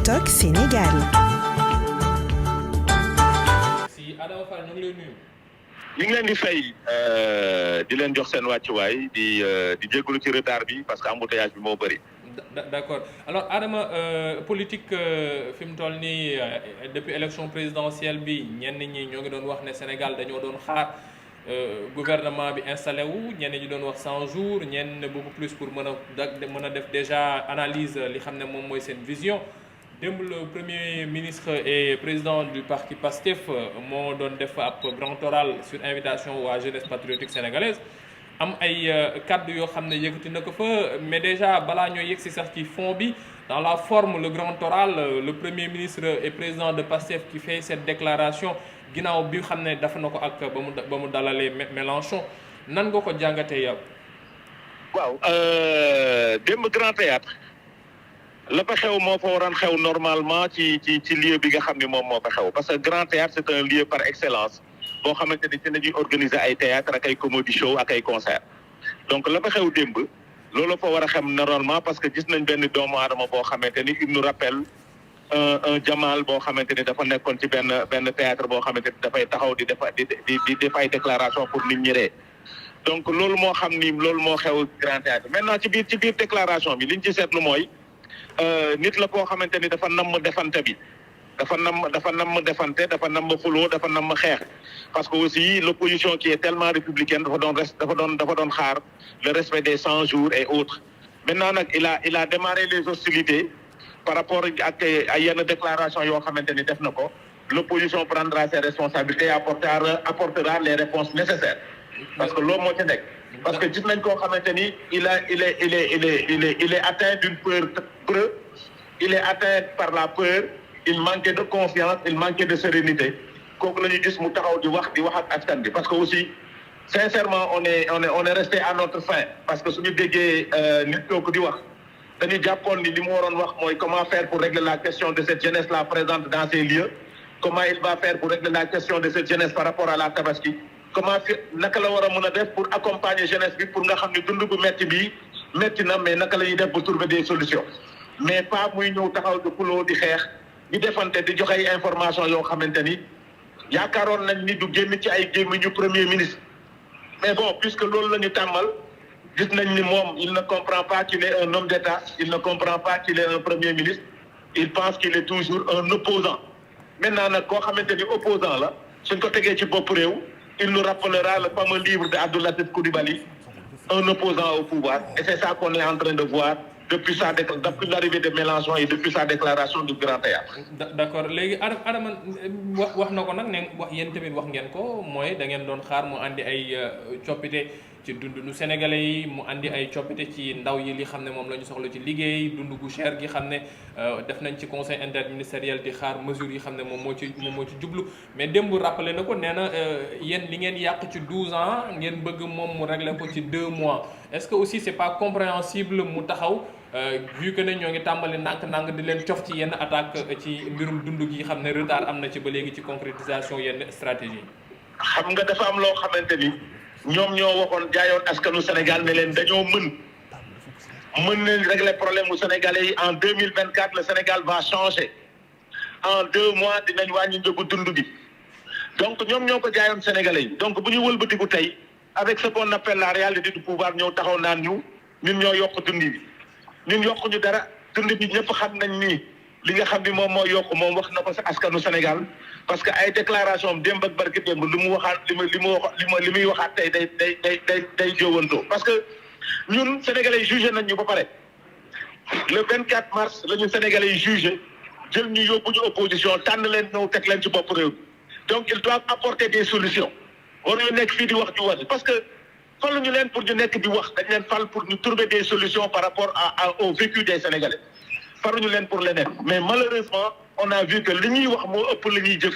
TikTok Sénégal. si Adama Fall ñu ngi lay nuyu. ñu ngi leen di fay di leen jox seen wàccuwaay di jégalu ci retard bi parce que embouteillage bi moo bëri. D'accord alors Adama politique fi mu toll nii depuis élection présidentielle bi ñenn ñi ñoo ngi doon wax ne Sénégal dañoo doon xaar gouvernement bi installé wu ñenn ñi doon wax 100 jours ñenn beaucoup plus pour mën a def déjà analyse li xam ne moom mooy seen vision. démb le premier ministre et président du parti PASTEF moo doon def ab grand oral sur invitation waa jeunesse patriotique sénégalaise am ay kaddu yoo xam ne yëkkati na ko fa mais déjà balaa ñoo yegg si sax ci fond bi dans la forme le grand oral le premier ministre et président de PASTEF qui fait cette déclaration ginnaaw bi xam ne dafa na ko ak ba mu dalalee Mélenchon nan nga ko jàngatee yow. waaw démb Grand Théâtre la fa xew moo fa waroon xew normalement ci lieu bi nga xam ni moom moo fa xew parce que Grand Théâtre c'est un lieu par excellence boo xamante ni ci la ñuy organiser ay théâtre ak ay comedy show ak ay concert donc la fa xew démb loolu fa war a xam normalement parce que gis nañ benn doomu aadama boo xamante ni il nous rappelle un Jamal boo xamante ni dafa nekkoon ci benn théâtre boo xamante ni dafay taxaw di def ay déclaration pour nit ñi ree donc loolu moo xam ni loolu moo xew Grand Théâtre maintenant ci biir déclaration bi liñ ci seetlu mooy nit la koo xamante ni dafa namm defante bi dafa namm defante dafa namm xuloo dafa namm xeex parce que aussi l'opposition qui est tellement républicaine dafa doon xaar le respect des 100 jours et autres maintenant nag il a démarré les hostilités par rapport ak ay yenn déclaration yoo xamante ni def na ko l'opposition prendra ses responsabilités et apportera les réponses nécessaires parce que loolu moo ci nekk parce que gis nañ koo xamante ni il est atteint d'une peur il est atteint par la peur il manquait de confiance il manquait de sérénité kooku la ñu gis mu taxaw di wax ak askan bi parce que aussi sincèrement on est resté à notre fin parce que suñu déggee nit kooku di wax dañu jàppoon ni li mu waroon wax mooy comment faire pour régler la question de cette jeunesse là présente dans ces lieux comment il va faire pour régler la question de cette jeunesse par rapport à la tabaski comment naka la war a mën a def pour accompagner jeunesse bi pour nga xam ne dund bu metti na mais naka la ñuy def pour trouver des solutions mais pas muy ñëw taxaw di xuloo di xeex di defante di joxe ay information yoo xamante ni yaakaaroon nañ ni du génn ci ay gémmiñu premier ministre mais bon puisque loolu la ñu tàmmal gis nañ ni moom il ne comprend pas qu'il est un homme d'État il ne comprend pas qu'il est un premier ministre il pense qu'il est toujours un opposant maintenant nag koo xamante ni opposant la suñ ko tegee ci bopp réew il nous rappellera le fameux livre de Abdou Latif Coulibaly un opposant au pouvoir et c'est ça qu'on est en train de voir depuis l'arrivée de Mélenchon et depuis sa déclaration du Grand Théâtre. D'accord léegi Adama wax na ko nag ne wax yéen tamit wax ngeen ko mooy da ngeen doon xaar mu andi ay coppite ci dundu Sénégalais yi mu andi ay coppite ci ndaw yi li xam ne moom la ñu soxla ci liggéey dundu gu cher gi xam ne def nañ ci conseil interministériel di xaar mesures yi xam ne moom moo ci jublu mais démb rappelé na ko nee na yéen li ngeen yàq ci 12 ans ngeen bëgg moom mu régler ko ci 2 mois est-ce que aussi c'est pas compréhensible mu taxaw vu que ne ñoo ngi tàmbali ndànk di leen cof ci yenn attaque ci mbirum dund gi xam ne retard am na ci ba léegi ci concrétisation yenn stratégie. xam nga dafa am loo xamante ni ñoom ñoo waxoon jaayoon askanu Sénégal ne leen dañoo mën nañ régler problème mu Sénégalais yi en 2024 le Sénégal va changer en 2 mois dinañ wàññi njëgu dund bi donc ñoom ñoo ko jaayoon Sénégalais yi donc bu ñu wëlbatiku tey avec ce qu'on appelle la réalité du pouvoir ñëw taxaw naan ñun ñoo yokk dund bi ñun yokkuñu dara dund bi ñëpp xam nañ ni li nga xam ni moom moo yokk moom wax na ko sa askanu Sénégal parce que ay déclaration am démb ak barki démb li muy waxaat tey day jóowantoo parce que ñun sénégalais yi jugé nañ ñu ba pare le 24 mars la ñu sénégalais yi jugé jël ñu yóbbu ñu opposition tànn leen ñëw teg leen ci bopp réew donc ils doivent apporter des solutions waruñu nekk fii di wax ju wax parce que faluñu leen pour ñu nekk di wax dañ leen fal pour ñu trouver des solutions par rapport au vécu des sénégalais faruñu leen pour leneen mais malheureusement on a vu que li ñuy wax moo ëpp li ñuy jëf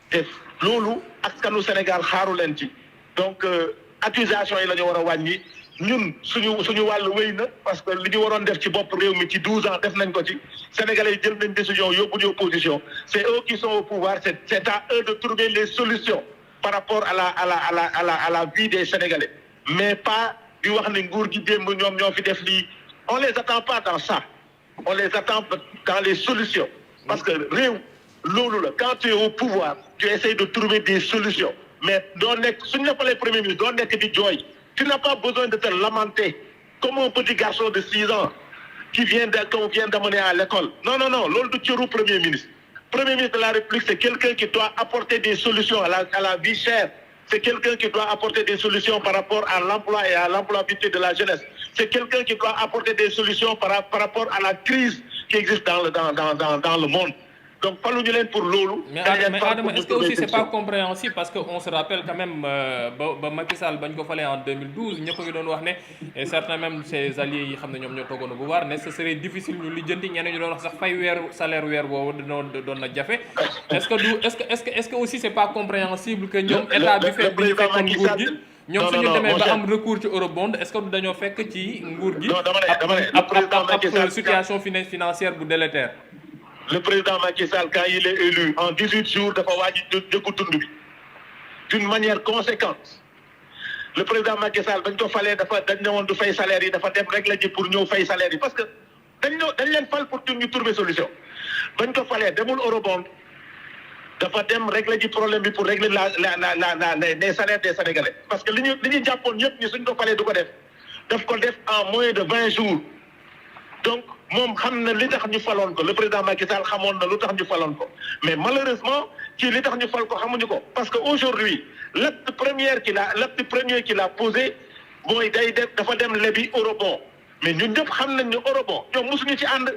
te loolu askanu Sénégal xaaru leen ci donc accusation yi la ñu war a wàññi ñun suñu wàllu wéy na parce que li ñu waroon def ci bopp réew mi ci 12 ans def nañ ko ci sénégalais yi jël nañ décision yóbbu ñu opposition c'est eux qui sont au pouvoir c'est à eux de trouver les solutions par rapport à la vie des sénégalais mais pas di wax ne nguur gi démb ñoom ñoo fi def lii on les attend pas dans ça on les attend dans les solutions parce que réew loolu la quand tu es au pouvoir tu essaies de trouver des solutions mais doo nekk suñu la falee premier ministre doo nekk di jooy tu n'as pas besoin de te lamenter comme un petit garçon de 6 ans qu'on vient d'amener à l'école non loolu du cëru premier ministre de la République c'est quelqu'un qui doit apporter des solutions à la vie chère. C'est quelqu'un qui doit apporter des solutions par rapport à l'emploi et à l'employabilité de la jeunesse. C'est quelqu'un qui doit apporter des solutions par rapport à la crise qui existe dans le monde. Donc, faluñu leen pour loolu. mais Adama est-ce que aussi c'est pas compréhensible parce que on se rappelle quand même ba Macky Sall bañ ko falee en 2012 ñëpp a ngi doon wax ne et certains même ses alliés yi xam ne ñoom ñoo toogoon au pouvoir ne ce serait difficile ñu lijjanti ñeneen ñu doon wax sax fay salaire weer boobu doon na jafe. est-ce que aussi c'est pas compréhensible que ñoom état bi fekk bi ñu fekkoon nguur gi. ñoom suñu demee ba am recours ci eurobond est-ce que dañoo fekk ci nguur gi. non dama ne situation financière bu délétère. Le président Macky Sall quand il est élu en 18 jours dafa wàññi njëgu dund bi d'une manière conséquente le président Macky Sall bañ ko falee dañ ne woon du fay salaire yi dafa dem régler ji pour ñëw fay salaire yi parce que dañ leen fal pour ñu trouver solution bañ ko falee demul eurobond dafa dem régler ji problème bi pour régler les salaires des Sénégalais parce que li ñu jàppoon ñëpp ñi suñ ko falee du ko def ko def en moins de 20 jours donc moom xam na li tax ñu faloon ko le président Macky Sall xamoon na lu tax ñu faloon ko mais malheureusement ci li tax ñu fal ko xamuñu ko parce que aujourd'hui l'acte premier qu'il a posé mooy dafa dem lebi eurobond mais ñun ñëpp xam nañ ne eurobond ñoom mosuñu ci ànd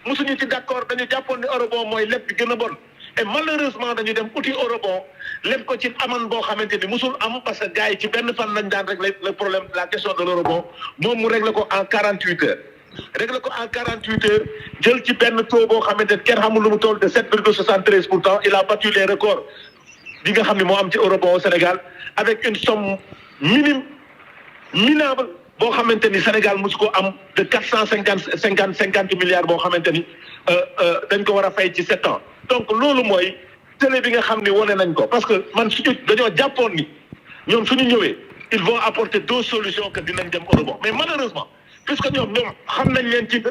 mosuñu ci d'accord dañu jàppoon ne eurobond mooy leb bi gën a bon et malheureusement dañu dem uti eurobond leb ko ci aman boo xamante ni mosul am parce que gars yi ci benn fan lañ daan régler le problème la question de l'eurobond moom mu régler ko en 48 heures réglé ko en 48 heures jël ci benn taux boo xamante ne kenn xamul lu mu toll de 7,73%. Il a battu les records bi nga xam ne moo am ci eurobond au Sénégal avec une somme minable boo xamante ni Sénégal mosu ko am de 450 milliards boo xamante ni dañ ko war a fay ci 7 ans. donc loolu mooy télé bi nga xam ne wane nañ ko parce que man suñu dañoo jàppoon ni ñoom suñu ñëwee ils vont apporter d'autres solutions que dinañ dem eurobond mais malheureusement. puisque ñoom xam nañ leen ci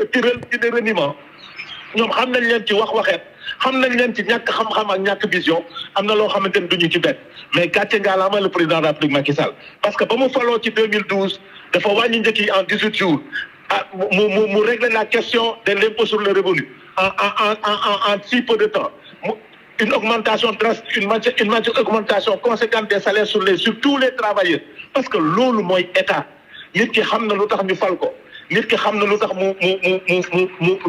reniement ñoom xam nañ leen ci waxeet xam nañ leen ci ñàkk xam-xam ak ñàkk vision am na loo xamante ni duñu ci bet mais gàcce ngaalaama le président de la République Macky Sall parce que ba mu faloo ci 2012 dafa wàññi njëkk yi en 18 jours mu régler la question de l'impôt sur le revenu en si peu de temps une augmentation drastique une augmentation conséquente des salaires sur tous les travailleurs parce que loolu mooy état nit ki xam na lu tax ñu fal ko nit ki xam na lu tax mu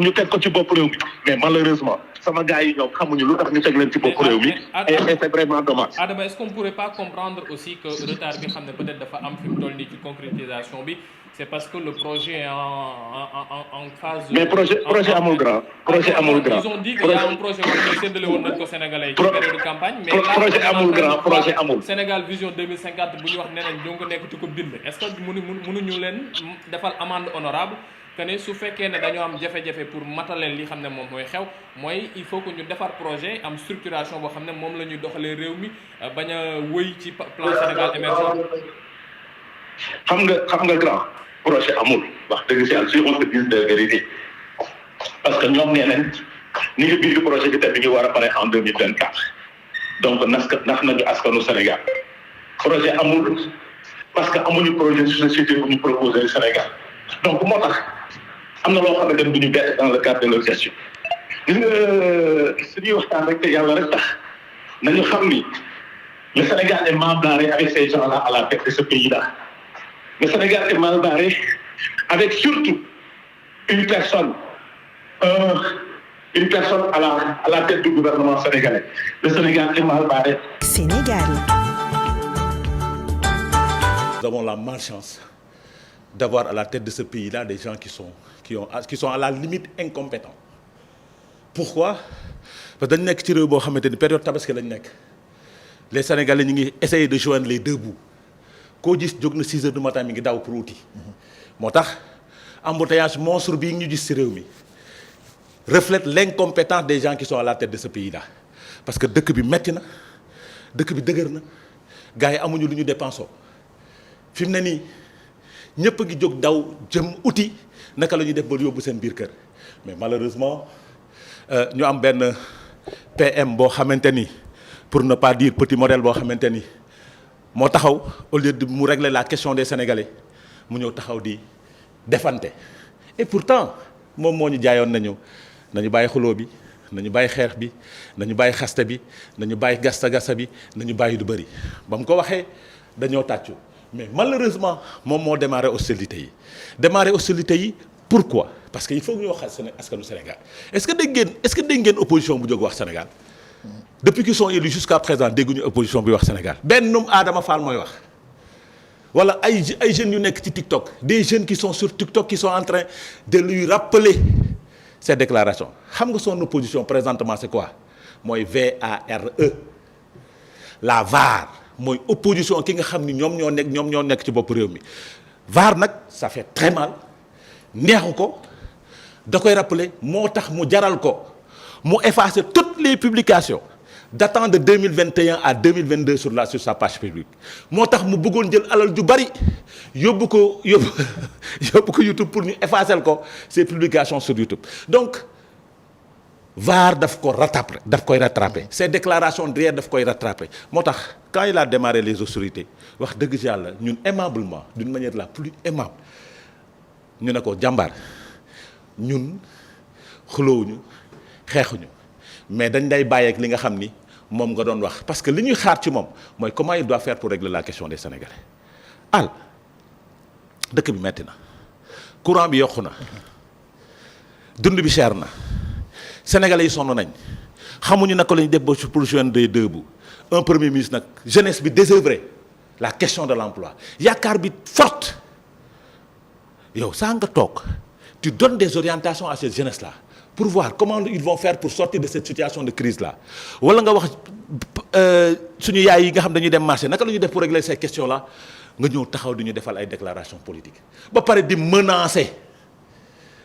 ñu teg ko ci bopp réew mi mais malheureusement sama gars yi ñoom xamuñu lu tax ñu teg leen ci bopp réew mi et c'est vraiment dommage. Adama est-ce qu'on pourrait pas comprendre aussi que retard bi xam ne peut-être dafa am fi mu toll nii ci concrétisation bi c'est parce que le projet est en phase. mais projet amul grand. projet amul grand ils ont dit qu'il y a un projet boo xam ne séddale woon nañ ko Sénégalais yi ci période de campagne. mais projet amul grand projet amul. Sénégal vision 2050 bu ñu wax nee nañ ñoo ko nekk ci ko bind est-ce que mënuñu leen defal amende honorable que ne su fekkee ne dañoo am jafe-jafe pour mataleen li xam ne moom mooy xew mooy il faut que ñu defar projet am structuration boo xam ne moom la ñuy doxalee réew mi bañ a wëy ci plan Sénégal émergent. xam nga grand projet amul wax dëgg si yàlla si on se dit de vérité parce que ñoom nee nañ ni ngi bind projet bi te mi ngi war a pare en 2024 donc nax nañu askanu Sénégal projet amul parce que amuñu projet de société bu ñu proposé Sénégal donc moo tax am na loo xam ne du ñu bett dans le cadre de leur gestion gis nga suñuy waxtaan rek te yàlla rek tax nañu xam ni le Sénégal est mal barré avec ces gens-là à la tête de ce pays-là. Le Sénégal est mal barré avec surtout une personne à la tête du gouvernement sénégalais. Le Sénégal est mal barré. Sénégal. Nous avons la malchance d'avoir à la tête de ce pays-là des gens qui sont à la limite incompétents. Pourquoi? Parce que dañu nekk ci réew boo xamante ni période tabaski lañ nekk les Sénégalais ñu ngi essayer de joindre les deux bouts. koo gis jóg na 6 heures du matin mi ngi daw pour wuti moo tax embouteillage monstre bii ñu gis ci réew mi reflète l'incompétence des gens qui sont à la tête de ce pays-là parce que dëkk bi metti na dëkk bi dëgër na gars yi amuñu lu ñu dépensoo fi mu ne nii ñëpp a ngi jóg daw jëm uti naka la ñuy def ba yóbbu seen biir kër mais malheureusement ñu am benn PM boo xamante ni pour ne pas dire petit modèle boo xamante ni moo taxaw au lieu de mu régler la question des Sénégalais mu ñëw taxaw di defante et pourtant moom moo ñu jaayoon nañu bàyyi xuloo bi nañu bàyyi xeex bi nañu bàyyi xaste bi nañu bàyyi gasta bi nañu bàyyi du bëri ba mu ko waxee dañoo tàccu mais malheureusement moom moo démarré hostilité yi pourquoi parce que il faut que ñu wax askanu Sénégal est-ce que dégg ngeen opposition bu jóg wax Sénégal depuis qu'ils sont élus jusqu'à présent dégguñu opposition bi wax Sénégal benn num Adama Fall mooy wax wala ay jeunes yu nekk ci TikTok des jeunes qui sont sur TikTok qui sont en train de lui rappeler ces déclarations xam nga son opposition présentement c'est quoi mooy VARE la VAR mooy opposition ki nga xam ni ñoom ñoo nekk ci bopp réew mi VAR nag ça fait très mal neexu ko da koy rappeler moo tax mu jaral ko mu effacer toutes les publications datant de 2021 à 2022 sur sa page publique moo tax mu bëggoon jël alal ju bari yóbbu ko YouTube pour ñu effacer ko ces publications sur YouTube donc VAR daf koy rattraper ces déclarations d'hier daf koy rattraper moo tax quand il a démarré les hostilités wax dëgg yàlla ñun aimablement d'une manière la plus aimable ñu ne ko jàmbaar ñun xuloowuñu xeexuñu mais dañ lay bàyyeek li nga xam ni moom nga doon wax parce que li ñuy xaar ci moom mooy comment il doit faire pour régler la question des Sénégalais dëkk bi metti na courant bi yokku na dund bi cher na Sénégalais yi sonn nañ xamuñu naka la ñu def ba pour joindre des deux bouts un premier ministre nag jeunesse bi désœuvrée la question de l'emploi yaakaar bi forte yow saa nga toog tu donnes des orientations à cette jeunesse là pour voir comment ils vont faire pour sortir de cette situation de crise là wala nga wax suñu yaay yi nga xam dañuy dem marché naka la ñuy def pour régler ces questions là nga ñëw taxaw di ñu defal ay déclarations politiques ba pare di menacer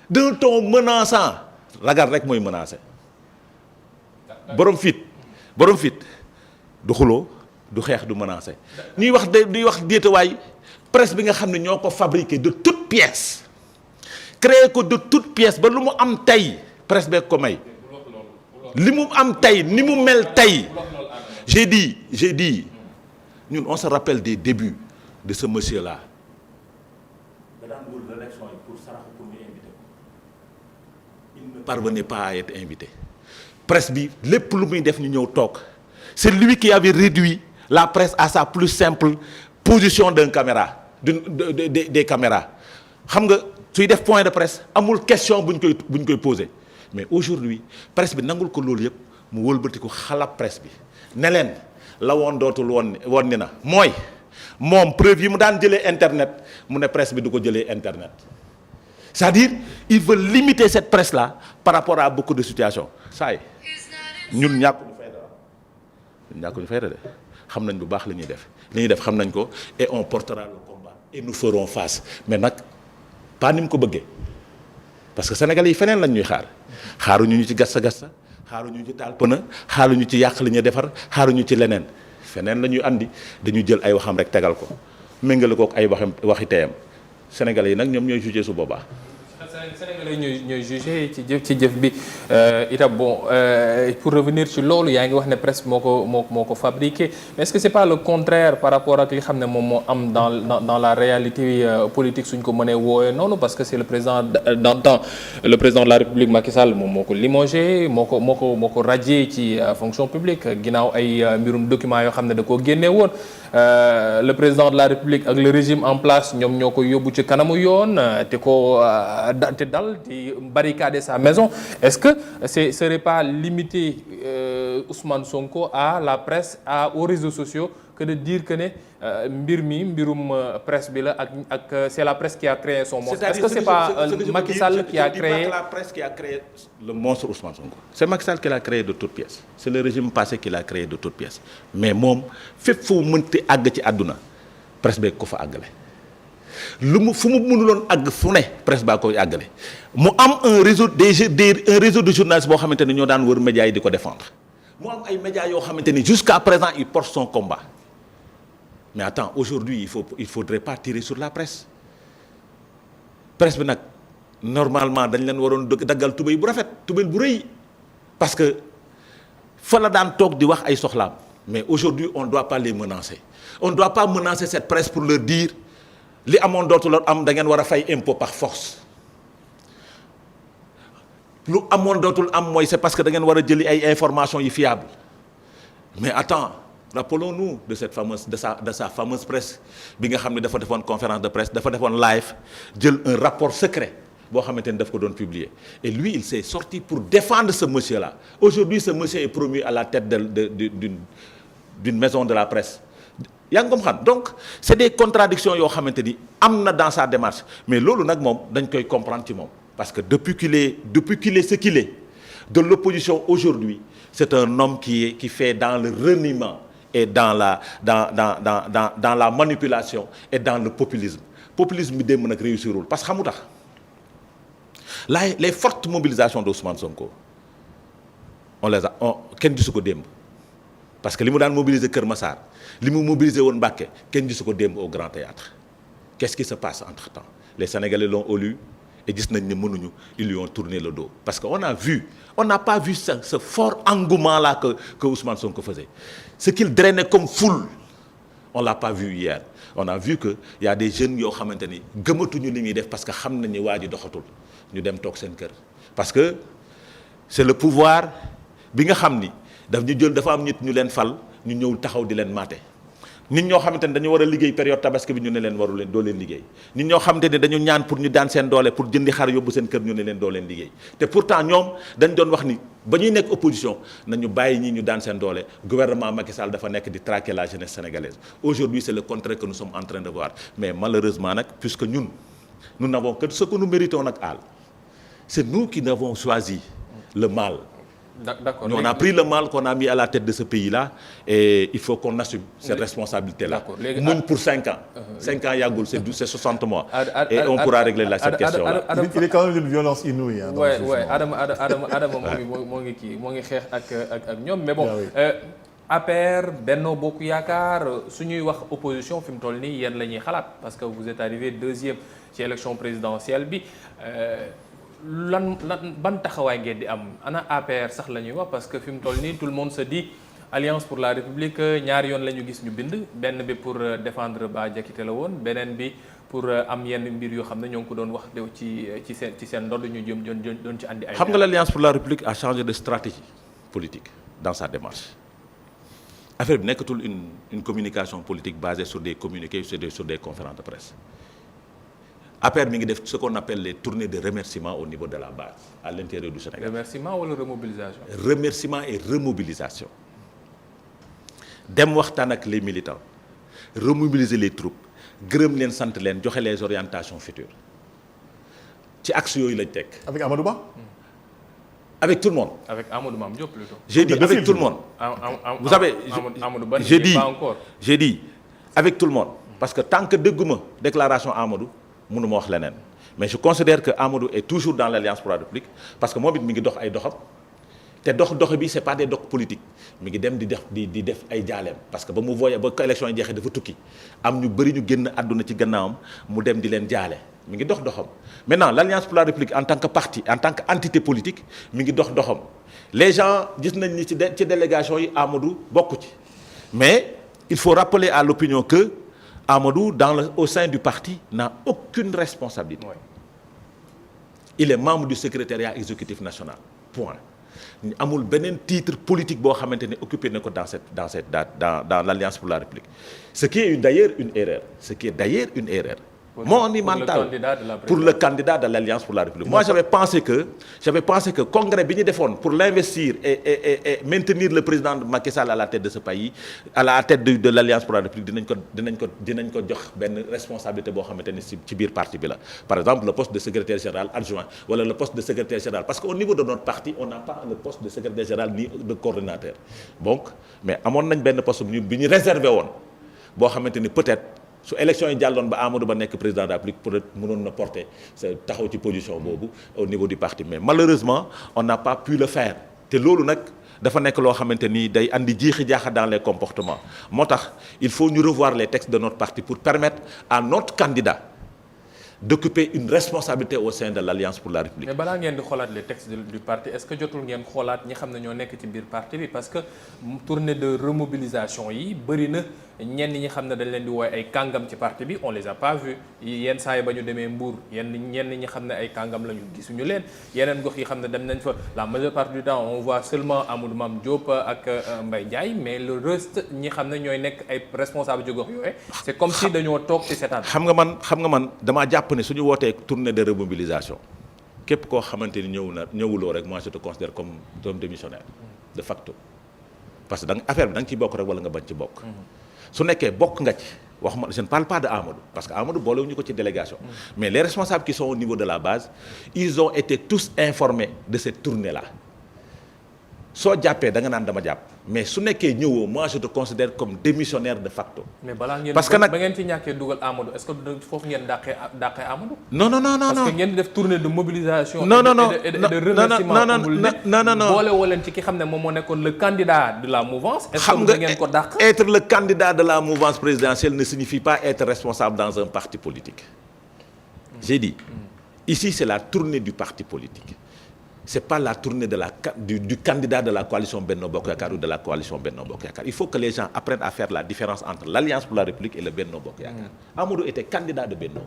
d'un ton menaçant ragal rek mooy menacer borom fit du xuloo du xeex du menacer ñuy wax di wax déetawaay presse bi nga xam ne ñoo ko fabriqué de toutes pièces créé ko de toutes pièces ba lu mu am tey presse beeg ko may li mu am tey ni mu mel tey j'ai dit ñun on se rappelle des débuts de ce monsieur là da daan wër l'élection yi pour saraxu pour ñu invité ko il ne parvenait pas à être invité presse bi lépp lu muy def ñu ñëw toog c'est lui qui avait réduit la presse à sa plus simple position des caméras xam nga suy def point de presse amul question buñ koy poser mais aujourd'hui presse bi nangul ko loolu yëpp mu wëlbati ko xalaat presse bi ne leen la woon dootul woon ni na mooy moom preuve yi mu daan jëlee internet mu ne presse bi du ko jëlee internet c'est-à-dire il veut limiter cette presse là par rapport à beaucoup de situations saa yi ñun ñàkkuñu fayda de xam nañ bu baax li ñuy def xam nañ ko et on portera le combat et nous ferons face mais nag pas ni mu ko bëggee parce que Sénégalais yi feneen lañ ñuy xaaruñu ñu ci gassa xaaruñu ci taal pëna xaaruñu ci yàq li ñuy defar xaaruñu ci leneen feneen la ñuy andi dañu jël ay waxam rek tegal ko méngale kook ay waxi teyam Sénégalais yi nag ñoom ñooy jugé su boobaa. Sénégalais ñooy jugé ci jëf bi itam bon pour revenir ci loolu yaa ngi wax ne presse moo ko fabriqué mais est-ce que c'est pas le contraire par rapport ak li xam ne moom moo am dans la réalité politique suñ ko mënee wooyee noonu parce que c'est le président d'antan le président de la République Macky Sall moom moo ko limogé moo ko radié ci fonction publique ginnaaw ay mbirum documents yoo xam ne da koo génnee woon le président de la République ak le régime en place ñoom ñoo ko yóbbu ci kanamu yoon te dal di barricader sa maison est-ce que ce serait pas limiter Ousmane Sonko à la presse aux réseaux sociaux que de dire que ne mbirum presse bi la ak c'est la presse qui a créé son monstre. Est-ce que c'est pas Macky Sall qui a créé la presse qui a créé le monstre Ousmane Sonko. C'est Macky Sall qui l'a créé de toutes pièces. C'est le régime passé qui l'a créé de toutes pièces mais moom fépp foo mënti àgg ci àdduna presse beeg ko fa àggale. fu mu mënuloon àgg fu ne presse baa koy àggale mu am un réseau un réseau de journalistes boo xamante ni ñoo daan wër médias yi di ko défendre mu am ay médias yoo xamante ni jusqu'à présent il porte son combat mais attends aujourd'hui il faudrait pas tirer sur la presse bi nag normalement dañ leen waroon daggal tubéy bu rafet tubéy bu rëy parce que fa la daan toog di wax ay soxlaam mais aujourd'hui on ne doit pas les menacer on ne doit pas menacer cette presse pour leur dire li amoon dootul am da ngeen war a fay impôt par force lu amoon dootul am mooy c'est parce que da ngeen war a jëli ay informations yi fiables mais attends rappelons-nous de cette fameuse de sa fameuse presse bi nga xam ne dafa defoon conférence de presse dafa defoon live jël un rapport secret boo xamante ni daf ko doon publier et lui il s'est sorti pour défendre ce monsieur-là aujourd'hui ce monsieur est promu à la tête d'une maison de la presse yaa ngi comprendre donc c'est des contradictions yoo xamante ni am na dans sa démarche mais loolu nag moom dañ koy comprendre ci moom parce que depuis qu'il est ce qu'il est de l'opposition aujourd'hui c'est un homme qui fait dans le reniement et dans la manipulation et dans le populisme bi démb nag réussirul parce que xamu tax les fortes mobilisations d'Ousmane Sonko kenn gisu ko démb parce que li mu daan mobiliser Kër Massar li mu mobiliser woon Mbacké kenn gisu ko démb au Grand Théâtre qu'est-ce qui se passe entre-temps les Sénégalais l'ont élu et gis nañ ne mënuñu ils lui ont tourné le dos parce que on n'a pas vu ce fort engouement là que Ousmane Sonko faisait ce qu'il drainait comme foule on l'a pas vu hier on a vu que y a des jeunes yoo xamante ni gëmatuñu li muy def parce que xam nañ ni waa ji doxatul ñu dem toog seen kër parce que c'est le pouvoir bi nga xam ni dafa am nit ñu leen fal ñu ñëw taxaw di leen maate nit ñoo xamante ne dañu war a liggéey période tabaski bi ñu ne leen doo leen liggéey nit ñoo xamante ne dañu ñaan pour ñu daan seen doole pour jëndi xar yóbbu seen kër ñu ne leen doo leen liggéey te pourtant ñoom dañ doon wax ni ba ñuy nekk opposition nañu bàyyi ñi ñu daan seen doole gouvernement Macky Sall dafa nekk di traquer la jeunesse sénégalaise aujourd'hui c'est le contraire que nous sommes en train de voir mais malheureusement nag puisque nous n'avons que ce que nous méritons nag Al c'est nous qui avons choisi le mal. D'accord. On a pris le mal qu'on a mis à la tête de ce pays-là et il faut qu'on assume cette responsabilité-là. Muñ pour 5 ans. 5 ans yàggul, c'est 60 mois. Et on pourra régler cette question-là. Il est quand même d'une violence inouïe. Ouais, Adama moo ngi xeex ak ñoom mais bon. APR Benno Bokk Yaakaar suñuy wax opposition fi mu toll nii yéen la ñuy xalaat parce que vous êtes arrivé deuxième ci élection présidentielle bi. ban taxawaay ngeen di am ana APR sax la ñuy wax parce que fi mu toll nii tout le monde se dit Alliance pour la République ñaari yoon la ñu gis ñu bind benn bi pour défendre Bah Diakhaté la woon beneen bi pour am yenn mbir yoo xam ne ñoo ngi ko doon wax ci seen ndodd ñu jëm doon ci andi ay. xam nga l'Alliance pour la République a changé de stratégie politique dans sa démarche affaire bi nekkatul une communication politique basée sur des communiqués sur des conférences de presse. APR mi ngi def ce qu'on appelle les tournées de remerciement au niveau de la base à l'intérieur du Sénégal. Remerciement wala remobilisation. Remerciement et remobilisation dem waxtaan ak les militants remobiliser les troupes gërëm leen sant leen joxe les orientations futures ci axe yooyu lañ teg. Avec Amadou Ba. Avec tout le monde. Avec Amadou Mame Diop plutôt. J'ai dit avec tout le monde. Vous savez j'ai dit avec tout le monde parce que tant que dégguma déclaration Amadou. mënuma wax leneen mais je considère que Amadou est toujours dans l'Alliance pour la République parce que moom it mi ngi dox ay doxam te dox bi c'est pas des dox politiques mi ngi dem di def ay jaaleem parce que ba mu voyé ba élection yi jeexee dafa tukki am ñu bëri ñu génn àdduna ci gannaawam mu dem di leen jaale mi ngi doxam maintenant l'Alliance pour la République en tant que parti en tant que entité politique mi ngi doxam les gens gis nañ ni ci délégation yi Amadou bokk ci mais il faut rappeler à l'opinion que Amadou au sein du parti n'a aucune responsabilité. Ouais. Il est membre du secrétariat exécutif national. Point. Amul beneen titre politique boo xamante ne occupé na ko dans l'Alliance pour la République. Ce qui est d'ailleurs une erreur. Monumental pour le candidat de l'Alliance pour la République. Moi j'avais pensé que congrès bi ñu defoon pour l'investir et maintenir le président Macky Sall à la tête de ce pays à la tête de l'Alliance pour la République dinañ ko jox benn responsabilité boo xamante ni ci biir parti bi la par exemple le poste de secrétaire général adjoint wala le poste de secrétaire général parce que au niveau de notre parti on n'a pas le poste de secrétaire général ni de coordonnateur donc mais amoon nañ benn poste bi ñu réservé woon boo xamante ni peut-être su élection yi jàlloon ba Amadou Ba nekk président de la République peut-être mënoon na porter taxaw ci position boobu au niveau du parti mais malheureusement on n'a pas pu le faire te loolu nag dafa nekk loo xamante ni day andi jiixi jaaxa dans les comportements moo tax il faut ñu revoir les textes de notre parti pour permettre à notre candidat d'occuper une responsabilité au sein de l'Alliance pour la République. mais balaa ngeen di xoolaat les textes du parti est-ce que jotul ngeen xoolaat ñi xam ne ñoo nekk ci biir parti bi parce que tournée de remobilisation yi bëri na ñenn ñi xam ne dañ leen di wooye ay kàngam ci parti bi on les a pas vus yenn saa yi ba ñu demee Mbour ñenn ñi xam ne ay kàngam la ñu gisuñu leen yeneen gox yi xam ne dem nañ fa la majeure partie du temps on voit seulement Amadou Mame Diop ak Mbaye Ndiaye mais le reste ñi xam ne ñooy nekk ay responsable ci gox yooyu c'est comme si dañoo toog ci seetaan. xam nga man damaa jàpp ne suñu wootee tournée de remobilisation képp koo xamante ni ñëwuloo rek moi je te considère comme démissionnaire de facto parce que da nga affaire bi da nga ciy bokk rek wala nga bañ ci bokk. su nekkee bokk nga ci waxuma je ne parle pas de Amadou parce que Amadou boolewuñu ko ci délégation. mais les responsables qui sont au niveau de la base ils ont été tous informés de cette tournée là soo jàppee da nga naan dama jàpp mais su nekkee ñëwoo moi je te considère comme démissionnaire de facto. mais balaa ngeen parce que nag ba ngeen ci ñàkkee dugal Amadou est-ce que foofu ngeen dàqee Amadou. non parce que ngeen di def tournée de mobilisation. non et de remerciement boole woo leen ci ki xam ne moom moo nekkoon le candidat de la mouvance. est-ce que da ngeen ko dàq. être le candidat de la mouvance présidentielle ne signifie pas être responsable dans un parti politique. J'ai dit ici c'est la tournée du parti politique. C'est pas la tournée du candidat de la coalition Benno Bokk Yakaar ou de la coalition Benno Bokk Yakaar. Il faut que les gens apprennent à faire la différence entre l'Alliance pour la République et le Benno Bokk Yakaar. Amadou était candidat de Benno,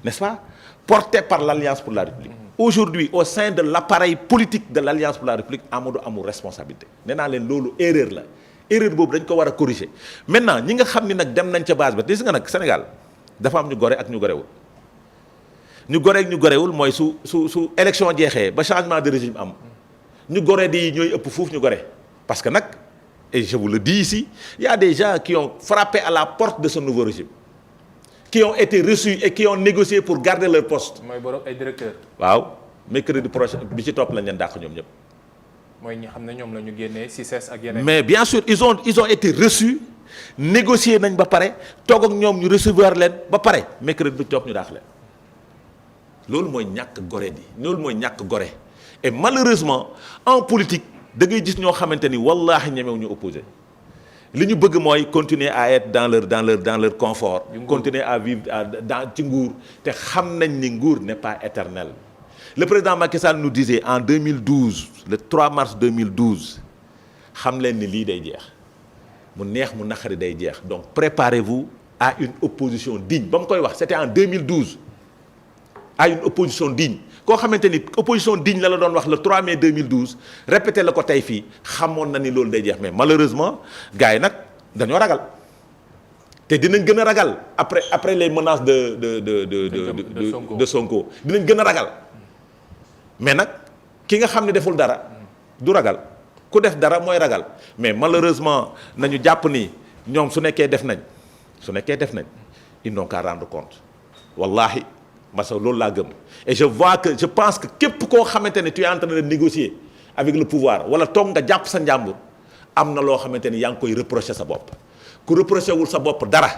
n'est-ce pas? Porté par l'Alliance pour la République. Aujourd'hui, au sein de l'appareil politique de l'Alliance pour la République, Amadou amul responsabilité. Nee naa leen loolu erreur la. Erreur boobu dañ ko war a corriger. Maintenant ñi nga xam ni nag dem nañ ca base ba gis nga nag Sénégal dafa am ñu gore ak ñu gorewul. ñu goreeg ñu gorewul mooy su élection jeexee ba changement de régime am ñu gore di ñooy ëpp fuuf ñu gore parce que nag et je vous le dis ici il y a des gens qui ont frappé à la porte de ce nouveau régime qui ont été reçus et qui ont négocié pour garder leur poste. mooy borom ay directeurs. waaw mercredi prochain bi ci topp lañ leen dàq ñoom ñëpp. mooy ñi xam ne ñoom la ñu génnee CICES ak yeneen. mais bien sûr ils ont été reçus négocier nañ ba pare toog ak ñoom ñu recevoir leen ba pare mercredi bi topp ñu dàq leen. loolu mooy ñàkk gore di loolu mooy ñàkk gore et malheureusement en politique da ngay gis ñoo xamante ni wallaahi ñemew ñu opposé li ñu bëgg mooy continuer à être dans leur confort. continuer à vivre dans ci nguur te xam nañ ni nguur n'est pas éternel. Le président Macky Sall nous disait en 2012 le 3 mars 2012 xam leen ni lii day jeex mu neex mu naqari day jeex donc préparez-vous à une opposition digne ba mu koy wax c'était en 2012. à une opposition digne koo xamante ni opposition digne la doon wax le 3 mai 2012 répété la ko tey fii xamoon na ni loolu day jeex mais malheureusement gars yi nag dañoo ragal te dinañ gën a ragal après les menaces de Sonko dinañ gën a ragal mais nag ki nga xam ne deful dara du ragal ku def dara mooy ragal mais malheureusement nañu jàpp ni ñoom su nekkee def nañ ils n'ont qu'à rendre compte wallahi parce que loolu laa gëm et je pense que képp koo xamante ne tu es en train de négocier avec le pouvoir wala toog nga jàpp sa njàmbur am na loo xamante ni yaa ngi koy reprocher sa bopp ku reprocher wul sa bopp dara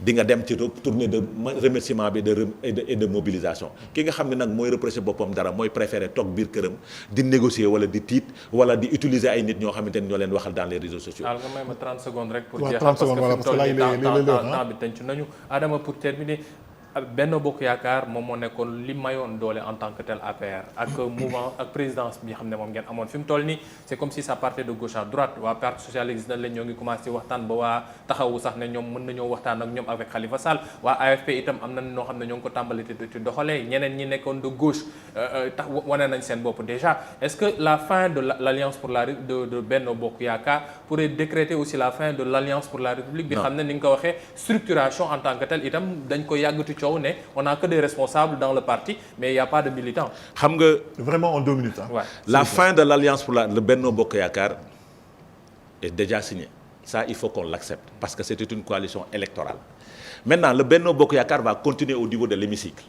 di nga dem ci tournée de remerciement bi et de mobilisation ki nga xam ne nag mooy reprocher boppam dara mooy préférer toog biir këram di négocier wala di tiit wala di utiliser ay nit ñoo xamante ni ñoo leen waxal dans les réseaux sociaux. nga may ma 30 secondes rek. pour jeexal parce que là temps bi tënk nañu Adama pour terminer. Benno Bokk Yaakaar moom moo nekkoon li mayoon doole en tant que tel APR ak mouvement ak présidence bi xam ne moom ngeen amoon fi mu toll nii c'est comme si ça partait de gauche à droite waa parti socialiste na leen ñoo ngi commencé waxtaan ba waa taxawu sax ne ñoom mën nañoo waxtaan ak ñoom avec Khalifa Sall waa AFP itam am na noo xam ne ñoo ngi ko tàmbali ci doxalee ñeneen ñi nekkoon de gauche tax wane nañ seen bopp déjà est-ce que la fin de l'alliance pour la de Benno Bokk Yaakaar pourrait décréter aussi la fin de l'alliance pour la République bi xam ne ni nga ko waxee structuration en tant que tel itam dañ ko yàggatu on n'a que des responsables dans le parti mais il y a pas de militants. xam nga vraiment en 2 minutes hein. Ouais. La fin de l'alliance pour le Benno Bokk Yaakaar est déjà signée. Ça il faut qu'on l'accepte parce que c'était une coalition électorale. Maintenant le Benno Bokk Yaakaar va continuer au niveau de l'hémicycle.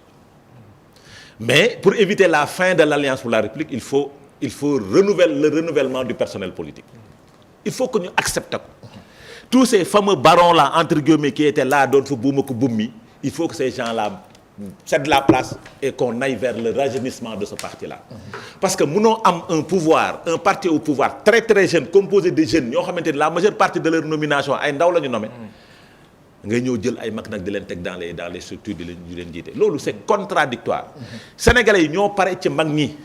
Mais pour éviter la fin de l'alliance pour la République, il faut renouveler le renouvellement du personnel politique. Il faut que ñu accepte ko. Tous ces fameux barons là entre guillemets qui étaient là doon fa buuma ko bummi. Il faut que ces gens-là cèdent la place et qu'on aille vers le rajeunissement de ce parti-là. Parce que mënoo am un parti au pouvoir très très jeune composé de jeunes ñoo xamante ni la majeure partie de leur nomination ay ndaw la ñu nommé ngay ñëw jël ay mag nag di leen teg dans les structures di leen jiite loolu c'est contradictoire sénégalais yi ñoo pare ci mag ñi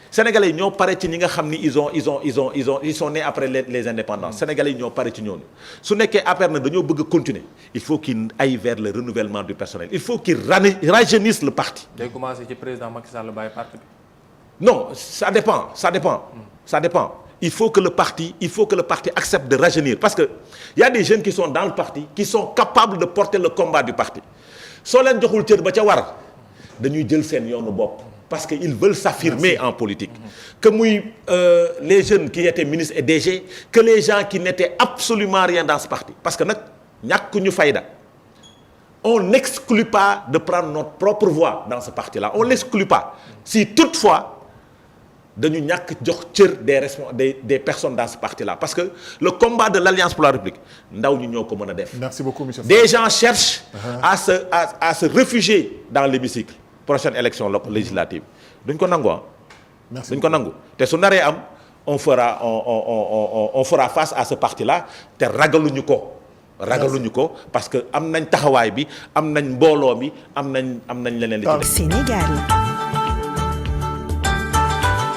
sénégalais yi ñoo pare ci ñi nga xam ni ils sont nés après les indépendances sénégalais yi ñoo pare ci ñooñu su nekkee APR na dañoo bëgg a continuer il faut qu'il aille vers le renouvellement du personnel il faut qu'il rajeunisse le parti. day commencer ci président Macky Sall bàyyi parti bi. non ça dépend. Il faut que le parti accepte de rajeunir parce que y a des jeunes qui sont dans le parti qui sont capables de porter le combat du parti soo leen joxul cër ba ca war dañuy jël seen yoonu bopp parce que ils veulent s'affirmer en politique que muy les jeunes qui étaient ministres et DG que les gens qui n'étaient absolument rien dans ce parti parce que nag ñàkk ñu fayda on n'exclut pas de prendre notre propre voie dans ce parti-là on l'exclut pas si toutefois dañu ñàkk jox cër des personnes dans ce parti-là parce que le combat de l'Alliance pour la République ndaw ñi ñoo ko mën a def. Merci beaucoup monsieur. Des gens cherchent à se réfugier dans l'hémicycle prochaine élection législative duñ ko nangu Merci duñ ko nangu te su naree am on fera face à ce parti-là te ragaluñu ko parce que am nañ taxawaay bi am nañ mbooloo mi am nañ leneen li ci. Sénégal.